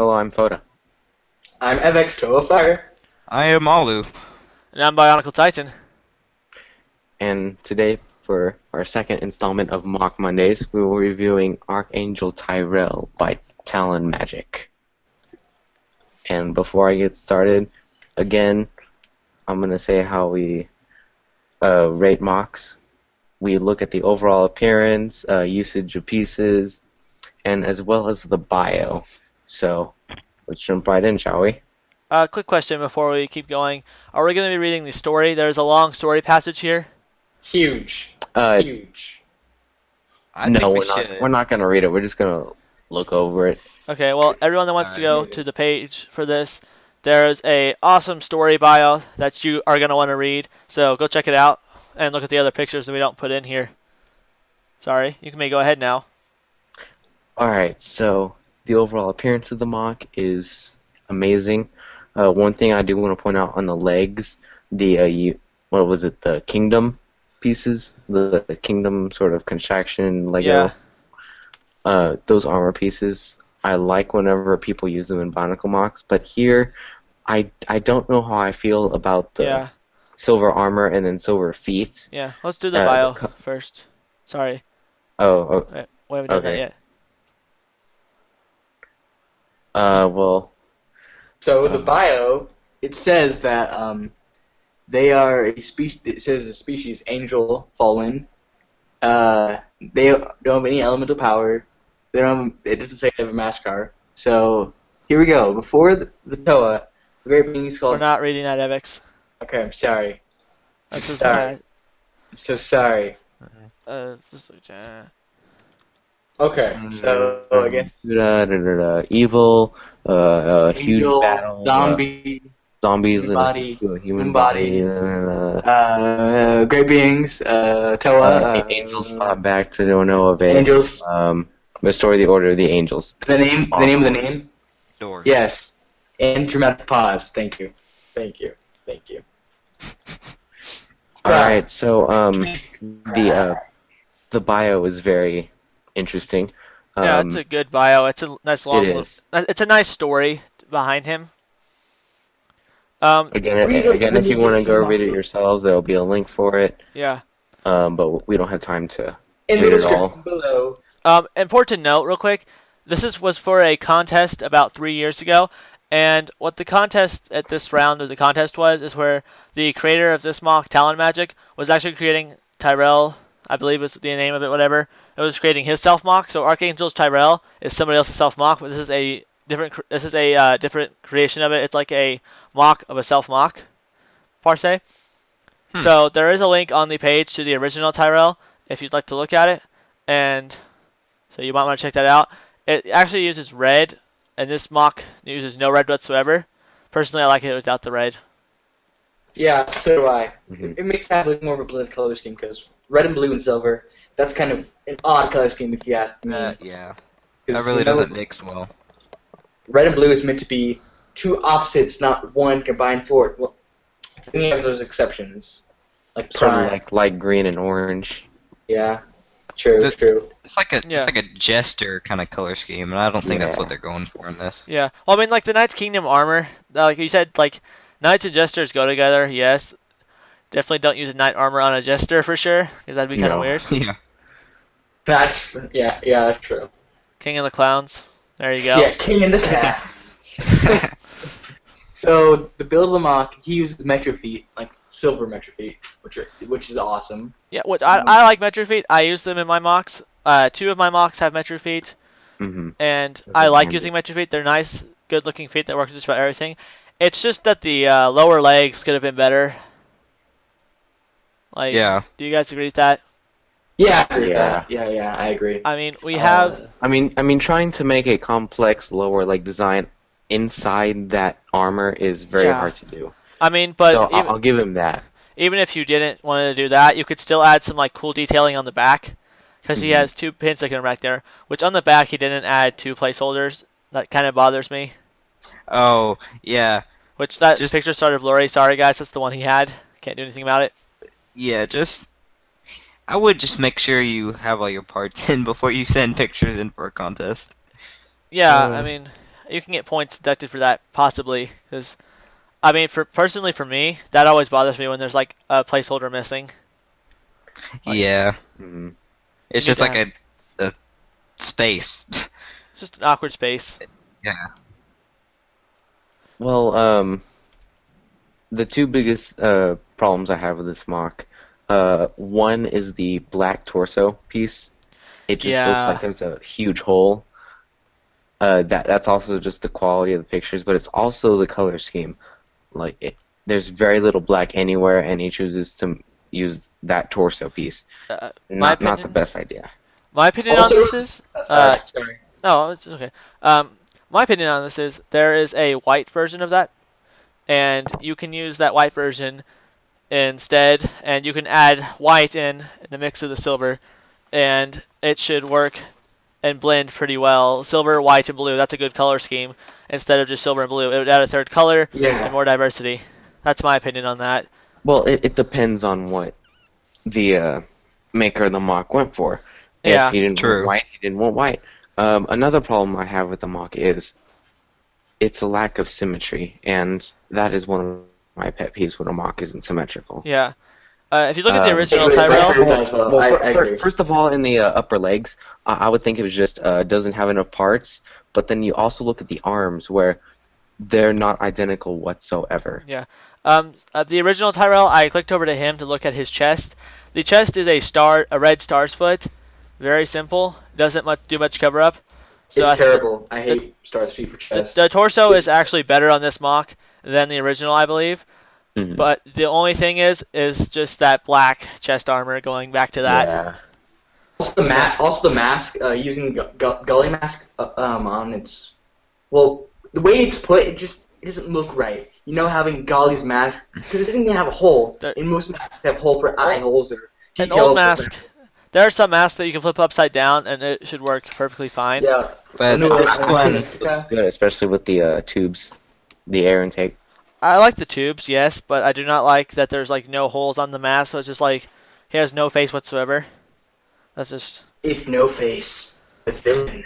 Hello, I'm Foda. I'm FX Toa Fire. I am Alu. And I'm Bionicle Titan. And today, for our second installment of MOC Mondays, we will be reviewing Archangel Tyrael by Talon Magic. And before I get started, again, I'm going to say how we rate MOCs. We look at the overall appearance, usage of pieces, and as well as the bio. So, let's jump right in, shall we? Quick question before we keep going. Are we going to be reading the story? There's a long story passage here. Huge. Huge. I think we we're should. not. We're not going to read it. We're just going to look over it. Okay, well, everyone that wants to go Alright. to the page for this, there's a awesome story bio that you are going to want to read. So go check it out and look at the other pictures that we don't put in here. Sorry, you may go ahead now. Alright, so the overall appearance of the MOC is amazing. One thing I do want to point out on the legs, the kingdom pieces, the kingdom sort of contraction Lego, those armor pieces, I like whenever people use them in Bionicle MOCs, but here, I don't know how I feel about the silver armor and then silver feet. Yeah, let's do the bio first. Sorry. Oh, We haven't done that yet. well... So the bio, it says that they are a species. It says a species angel fallen. They don't have any elemental power. They don't. It doesn't say they have a Mascar. So here we go. Before the Toa, the great being is called. We're not reading that, Evix. Okay, I'm sorry. That's just Sorry. I'm so sorry. Okay, so I guess evil, huge angel, battle, zombie, zombies human body, great beings, Toa, angels fought back to know of it. angels. Restore the order of the angels. The name of the name. Doors. Yes, and dramatic pause. Thank you. All right, so the bio is very interesting. Yeah, it's a good bio. It's a nice long. It is. It's a nice story behind him. Again, if you want to go read it yourselves, there will be a link for it. Yeah. But we don't have time to In read the it all. description below. Important to note, real quick, this was for a contest about 3 years ago, and what the contest at this round of the contest is where the creator of this MOC, Talon Magic, was actually creating Tyrael, I believe is the name of it, whatever. It was creating his self MOC. So Archangel's Tyrael is somebody else's self MOC, but this is a different creation of it. It's like a MOC of a self MOC, per se. So there is a link on the page to the original Tyrael if you'd like to look at it, and so you might want to check that out. It actually uses red, and this MOC uses no red whatsoever. Personally, I like it without the red. Yeah, so do I. Mhm. It makes that look more of a blended color scheme because red and blue and silver, that's kind of an odd color scheme if you ask me. Yeah. 'Cause, That really you know, doesn't mix well. red and blue is meant to be two opposites, not one combined for it. Well, we have those exceptions, like Sort Prime. of like light green and orange. Yeah, true. It's like a jester kind of color scheme, and I don't think that's what they're going for in this. Yeah. Well, I mean, like the Knights Kingdom armor, like you said, like Knights and Jesters go together. Yes. Definitely don't use a Knight armor on a Jester for sure, because that'd be kind of weird. Yeah. That's that's true. King of the Clowns. There you go. Yeah, King in the Cat. So the build of the MOC, he uses Metro Feet, like silver Metro Feet, which is awesome. Yeah. What I like Metro Feet. I use them in my MOCs. 2 of my MOCs have Metro Feet, and I like using Metro Feet. They're nice, good-looking feet that work with just about everything. It's just that the lower legs could have been better. Like, do you guys agree with that? Yeah, I agree with that. Yeah, I agree. I mean, we have. I mean, trying to make a complex lower leg design inside that armor is very hard to do. I mean, but so I'll give him that. Even if you didn't want to do that, you could still add some like cool detailing on the back, because he has 2 pins that come back there. Which on the back he didn't add 2 placeholders. That kind of bothers me. Oh yeah. Which that picture started blurry. Sorry guys, that's the one he had. Can't do anything about it. Yeah, I would just make sure you have all your parts in before you send pictures in for a contest. Yeah, I mean, you can get points deducted for that possibly, because I mean, personally for me, that always bothers me when there's like a placeholder missing. Yeah. Mhm. It's You just need like to a space. It's just an awkward space. Yeah. Well, the two biggest problems I have with this mock, one is the black torso piece. It just looks Yeah. like there's a huge hole. That's also just the quality of the pictures, but it's also the color scheme. Like there's very little black anywhere, and he chooses to use that torso piece. My Not the opinion. best idea. My opinion on Also, this is. sorry. No, it's okay. My opinion on this is there is a white version of that, and you can use that white version instead, and you can add white in the mix of the silver, and it should work and blend pretty well. Silver, white, and blue. That's a good color scheme instead of just silver and blue. It would add a third color and Yeah. more diversity. That's my opinion on that. Well, it depends on what the maker of the mock went for. If Yeah. he didn't want True. white, he didn't want white. Another problem I have with the mock is it's a lack of symmetry, and that is one of my pet peeves when a mock isn't symmetrical. Yeah. If you look at the Um, original I agree Tyrael, with that as well. I agree. First of all, in the upper legs, I would think it was just doesn't have enough parts. But then you also look at the arms, where they're not identical whatsoever. yeah. The original Tyrael, I clicked over to him to look at his chest. The chest is a red star's foot. Very simple. Doesn't do much cover up. So It's terrible. I hate Star's feet for the, chest. the torso is actually better on this mock than the original, I believe. Mhm. But the only thing is just that black chest armor. Going back to that. Yeah. Also the mask, using Gully mask on its, well, the way it's put, it doesn't look right. You know, having Gully's mask, because it doesn't even have a hole. In most masks, they have hole for eye holes or An details. old mask. There are some masks that you can flip upside down, and it should work perfectly fine. Yeah. But No, this one, Looks good, especially with the tubes, the air intake. I like the tubes, yes, but I do not like that there's like no holes on the mask, so it's just like he has no face whatsoever. That's just It's No Face, the villain.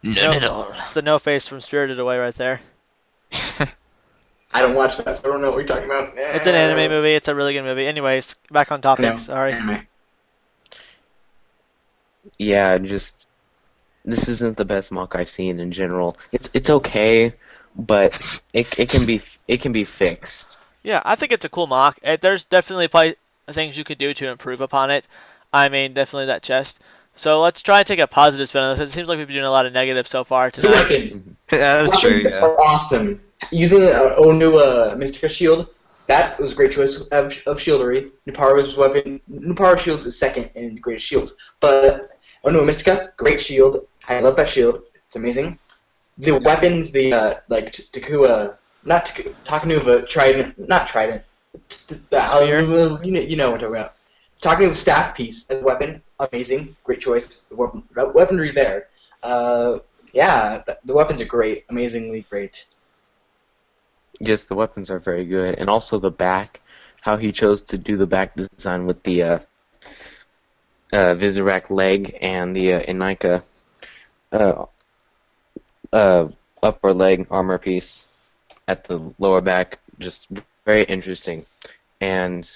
none at all. it's the no face from Spirited Away right there. I don't watch that, so I don't know what you're talking about. It's an anime movie. It's a really good movie. Anyways, back on topic. No, Sorry. anime. Yeah, just this isn't the best mock I've seen in general. It's okay, but it can be fixed. Yeah, I think it's a cool mock. There's definitely things you could do to improve upon it. I mean, definitely that chest. So let's try and take a positive spin on this. It seems like we've been doing a lot of negative so far The tonight. weapons. That's true, Weapons yeah. are awesome. Using Onu Mystica shield, that was a great choice of shieldery. Nuparu's weapon, Nuparu shields is second in greatest shields, but Onu Mystica, great shield. I love that shield. It's amazing. The weapons, the like Takua, not Takanuva Trident, not Trident. You know what I'm talking about. Takanuva staff piece as a weapon, amazing, great choice. Weaponry there. Yeah, the weapons are great, amazingly great. Yes, the weapons are very good, and also the back, how he chose to do the back design with the Vizirac leg and the Inika upper leg armor piece at the lower back, just very interesting. And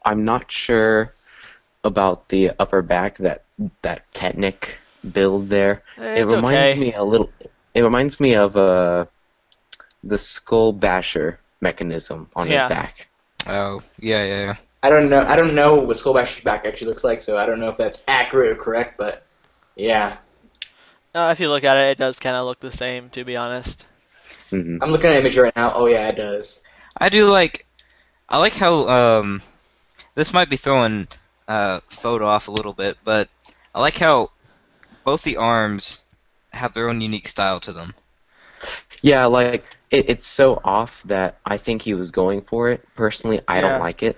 I'm not sure about the upper back, that Technic build there. It It's reminds okay. me a little. It reminds me of the Skull Basher mechanism on his Yeah. back. Oh, yeah. I don't know what Skullbasher's back actually looks like, so I don't know if that's accurate or correct, but yeah. If you look at it, it does kind of look the same, to be honest. Hmm. I'm looking at an image right now. Oh yeah, it does. I like how, this might be throwing photo off a little bit, but I like how both the arms have their own unique style to them. Yeah, like it's so off that I think he was going for it. Personally, I Yeah. don't like it.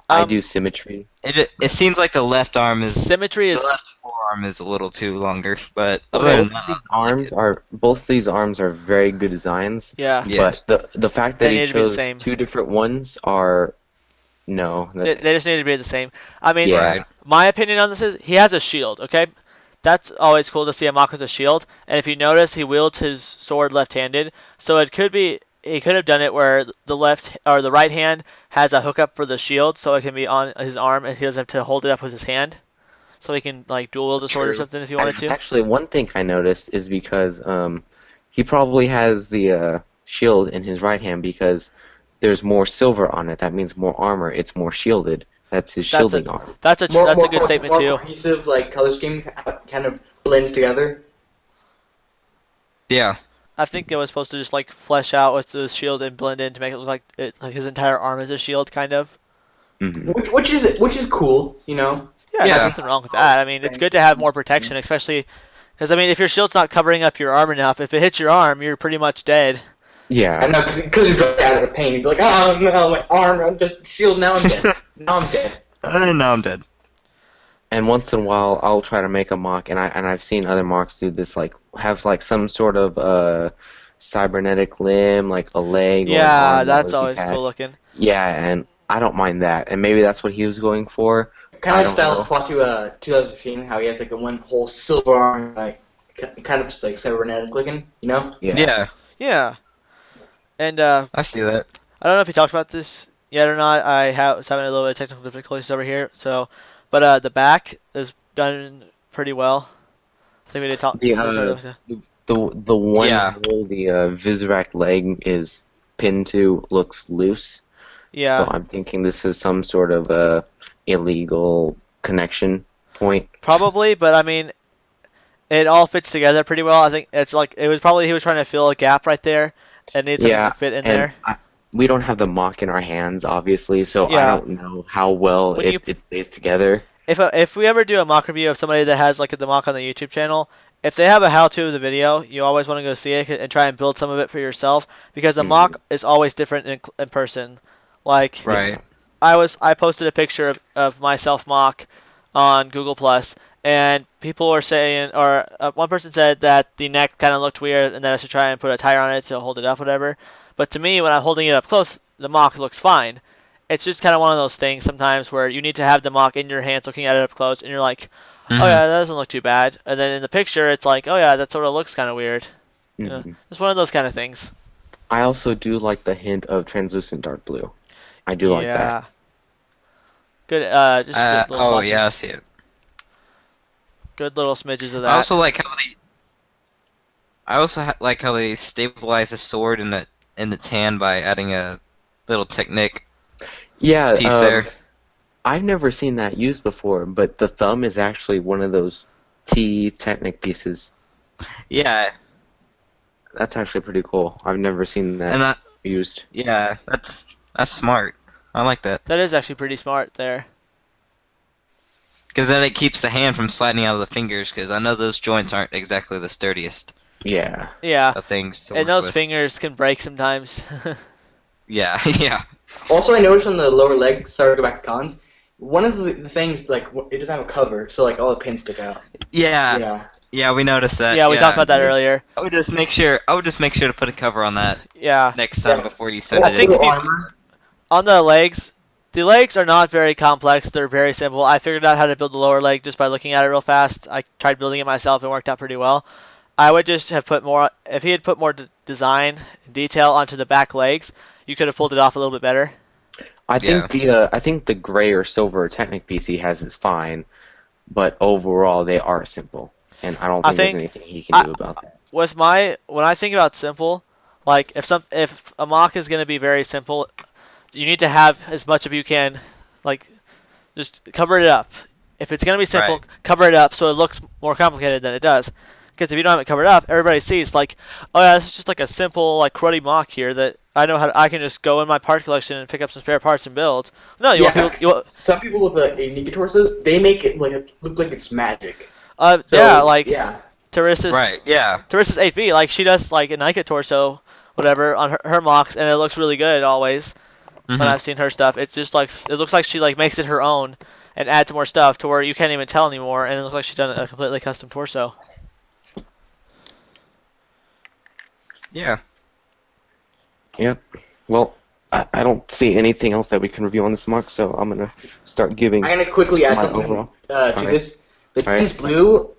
I Um, do symmetry. It seems like the left arm is Symmetry is the left forearm is a little too longer, but Okay. other than Both these arms are very good designs. yeah. Yes. But the fact that They he need to be the chose same. two different ones are no. They just need to be the same. I mean, Yeah. Right. my opinion on this is he has a shield. Okay, That's always cool to see a Mock with a shield. And if you notice, he wields his sword left-handed, so it could be he could have done it where the left or the right hand has a hookup for the shield, so it can be on his arm, and he doesn't have to hold it up with his hand, so he can like dual wield the sword or True. something if you wanted to. Actually, one thing I noticed is because he probably has the shield in his right hand because there's more silver on it. That means more armor. It's more shielded. That's his shielding arm. That's a good statement more too. cohesive, like color scheme kind of blends together. Yeah. I think it was supposed to just like flesh out with the shield and blend in to make it look like his entire arm is a shield, kind of. Hmm. Which is cool, you know. Yeah, Yeah. there's nothing wrong with that. I mean, it's good to have more protection, especially because I mean, if your shield's not covering up your arm enough, if it hits your arm, you're pretty much dead. I Yeah. know, because you're dry out of pain. You'd be like, oh no, my arm, I'm just shield, now I'm dead. Now I'm dead. Now I'm dead. And once in a while, I'll try to make a mock, and I've seen other mocks do this, like have like some sort of cybernetic limb, like a leg or an Yeah, arm that that's was always detached. cool looking. Yeah, and I don't mind that, and maybe that's what he was going for. Kind I of like don't style of Fatu 2015, how he has like a one whole silver arm, like kind of just like cybernetic looking, you know? Yeah. Yeah, and I see that. I don't know if you talked about this yet or not. Was having a little bit of technical difficulties over here, so but the back is done pretty well. I think we did talk. The the one Yeah. hole the Vizrak leg is pinned to looks loose. Yeah, So I'm thinking this is some sort of illegal connection point. probably, but I mean, it all fits together pretty well. I think it's like he was trying to fill a gap right there, and needs something Yeah, to fit in and there. we don't have the mock in our hands, obviously, so I Yeah. don't know how well When you- it stays together. If we ever do a mock review of somebody that has like the mock on the YouTube channel, if they have a how-to of the video, you always want to go see it and try and build some of it for yourself because the Mhm. mock is always different in person. Like Right. I posted a picture of myself mock on Google Plus, and people were saying, or one person said that the neck kind of looked weird, and that I should try and put a tire on it to hold it up, whatever. But to me, when I'm holding it up close, the mock looks fine. It's just kind of one of those things sometimes where you need to have the mock in your hands, looking at it up close, and you're like, oh yeah, that doesn't look too bad. And then in the picture, it's like, oh yeah, that sort of looks kind of weird. Mhm. It's one of those kind of things. I also do like the hint of translucent dark blue. I do like that. Good, just good little Oh smudges. yeah, I see it. Good little smidges of that. I also like how they. I also like how they stabilize the sword in its hand by adding a little technique Yeah, piece there. I've never seen that used before, but the thumb is actually one of those T Technic pieces. Yeah, That's actually pretty cool. I've never seen that and that. used. Yeah, that's smart. I like that That is actually pretty smart there. because then it keeps the hand from sliding out of the fingers. Because I know those joints aren't exactly the sturdiest Yeah. Yeah, of things to and work those with. fingers can break sometimes. Yeah, yeah. Also, I noticed on the lower leg, sorry to go back to cons, one of the things, like, it doesn't have a cover, so, like, all the pins stick out. Yeah, Yeah. we noticed that. Yeah, we talked about that earlier. I would just make sure to put a cover on that Yeah, next time Yeah. before you send I it think in. if you- armor. on the legs are not very complex. They're very simple. I figured out how to build the lower leg just by looking at it real fast. I tried building it myself and it worked out pretty well. I would just have put more, if he had put more design and detail onto the back legs, you could have pulled it off a little bit better. I think the gray or silver Technic piece he has is fine, but overall they are simple, and I don't I think there's think- anything he can do about that. When I think about simple, like if a mock is going to be very simple, you need to have as much of you can, like, just cover it up. If it's going to be simple, Right. cover it up so it looks more complicated than it does. Because if you don't have it covered up, everybody sees like, oh yeah, this is just like a simple like karate mock here that I know I can just go in my part collection and pick up some spare parts and build. No, you want people. Some people with a Nika torsos, they make it look like it's magic. So, Yeah, like yeah. Teresa's Right. Yeah. 8B, like she does like a Nike torso, whatever, on her mocks, and it looks really good always. When Mhm. I've seen her stuff, it just like it looks like she like makes it her own and adds more stuff to where you can't even tell anymore, and it looks like she's done a completely custom torso. Yeah. Yep. Well, I don't see anything else that we can review on this mock, so I'm gonna start giving. I'm gonna quickly add My something overall. to Alright. this. The Alright. Twins Blue,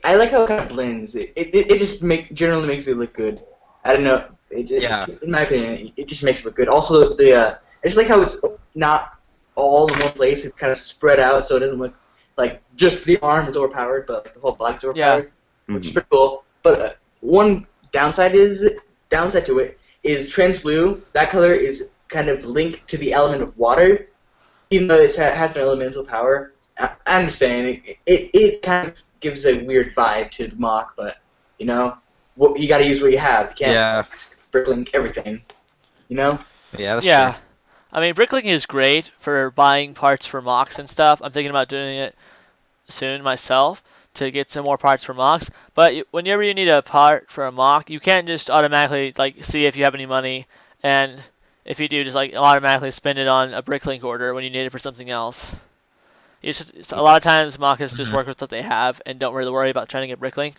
I like how it kind of blends. It just generally makes it look good. I don't know. Yeah. In my opinion, it just makes it look good. Also, I just like how it's not all in one place. It's kind of spread out, so it doesn't look like just the arm is overpowered, but like the whole body's overpowered, which is pretty cool. But one downside to it is trans blue. That color is kind of linked to the element of water, even though it has no elemental power. I understand it kind of gives a weird vibe to the mock, but you know, you got to use what you have. You can't Yeah. bricklink everything. You know? Yeah, that's Yeah. true. I mean, bricklinking is great for buying parts for mocks and stuff. I'm thinking about doing it soon myself to get some more parts for mocks. But whenever you need a part for a mock, you can't just automatically like see if you have any money, and if you do, just like automatically spend it on a bricklink order when you need it for something else. A lot of times mockers just Mhm. work with what they have and don't really worry about trying to get bricklink.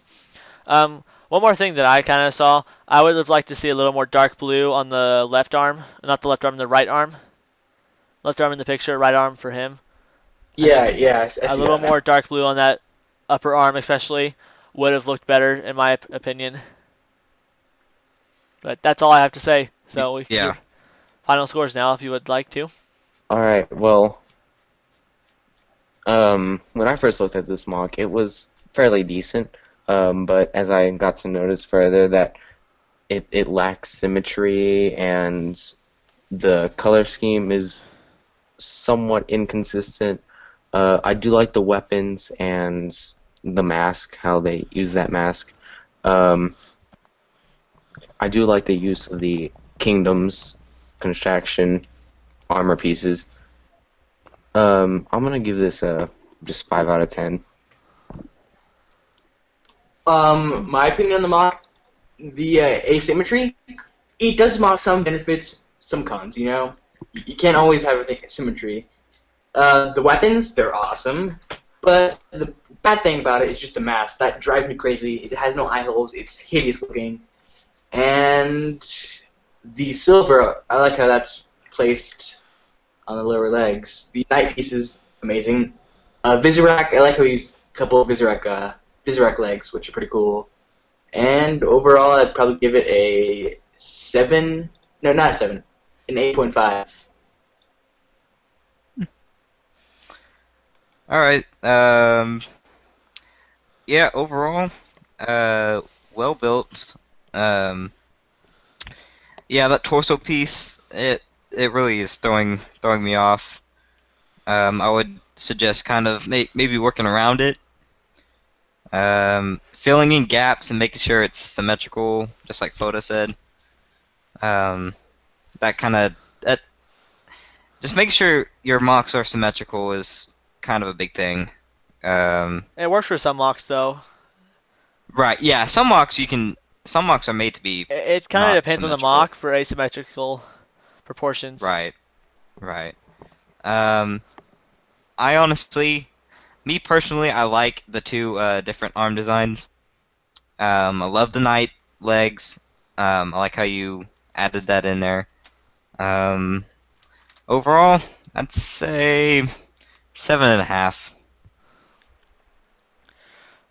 One more thing that I kind of saw, I would have liked to see a little more dark blue on the left arm, not the left arm, the right arm. Left arm in the picture, right arm for him. I Yeah, think yeah, I a see little more that. dark blue on that upper arm, especially, would have looked better in my opinion. But that's all I have to say. So we can Yeah. get final scores now, if you would like to. All right. Well, when I first looked at this mock, it was fairly decent. But as I got to notice further that it lacks symmetry and the color scheme is somewhat inconsistent. I do like the weapons and the mask, how they use that mask. Um, I do like the use of the kingdom's construction armor pieces. I'm gonna give this a just 5 out of 10. My opinion on the mock, the asymmetry, it does mock some benefits, some cons. You know, you can't always have everything symmetry. The weapons, they're awesome, but the bad thing about it is just the mask. That drives me crazy. It has no eye holes. It's hideous looking. And the silver, I like how that's placed on the lower legs. The knight piece is amazing. Vizirac, I like how he's a couple of Vizirac legs, which are pretty cool. And overall, I'd probably give it a 7. No, not a 7. An 8.5. All right. Yeah. Overall, well built. Um. Yeah, that torso piece. It really is throwing me off. I would suggest kind of maybe working around it. Filling in gaps and making sure it's symmetrical, just like Foda said. Um, that kind of that just make sure your mocks are symmetrical is kind of a big thing. It works for some mocks though. Right, yeah, some mocks are made to be It kind of not depends on the symmetrical. mock for asymmetrical proportions. Right, right. Um, I honestly, me personally, I like the two different arm designs. I love the knight legs. I like how you added that in there. Um, Overall, I'd say 7.5.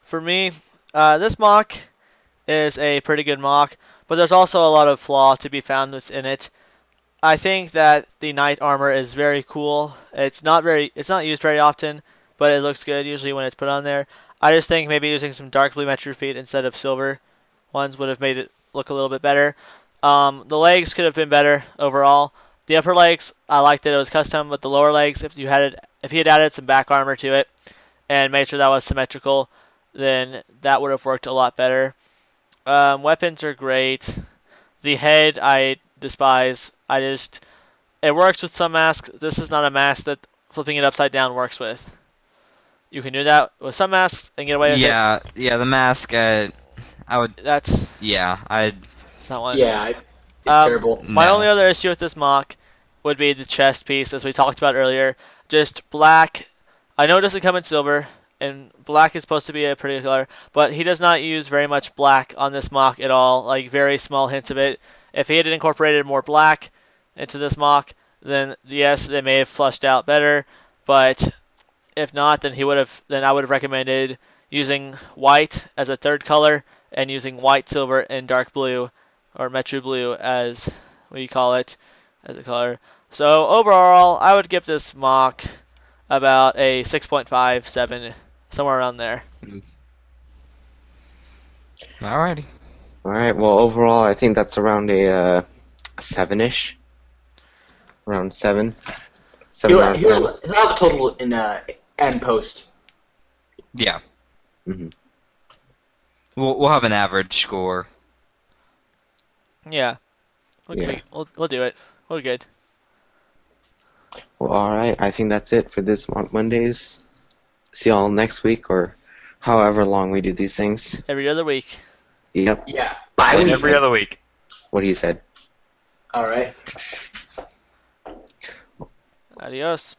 For me, this mock is a pretty good mock, but there's also a lot of flaw to be found within it. I think that the knight armor is very cool. It's not used very often, but it looks good usually when it's put on there. I just think maybe using some dark blue metal feet instead of silver ones would have made it look a little bit better. The legs could have been better overall. The upper legs, I liked that it was custom, but the lower legs, if he had added some back armor to it and made sure that was symmetrical, then that would have worked a lot better. Weapons are great. The head I despise. It works with some masks. This is not a mask that flipping it upside down works with. You can do that with some masks and get away with it. Yeah, yeah, the mask. I would. That's Yeah, I'd. not one. Yeah, it's terrible. My only No. other issue with this mock would be the chest piece, as we talked about earlier. Just black. I know it doesn't come in silver, and black is supposed to be a pretty color, but he does not use very much black on this mock at all, like very small hints of it. If he had incorporated more black into this mock, then yes, they may have flushed out better, but if not, then I would have recommended using white as a third color and using white, silver, and dark blue, or metro blue as we call it, as a color. So overall, I would give this MOC about a 6.57, somewhere around there. Alrighty. All right. Well, overall, I think that's around a 7-ish. Around 7. 7 out of 10. He'll have a total in end post. Yeah. Mhm. We'll have an average score. Yeah. Yeah. We'll do it. We're good. Well, all right. I think that's it for this Mondays. See y'all next week or however long we do these things. Every other week. Yep. Yeah. Bye. And every other week. What he said. All right. Adios.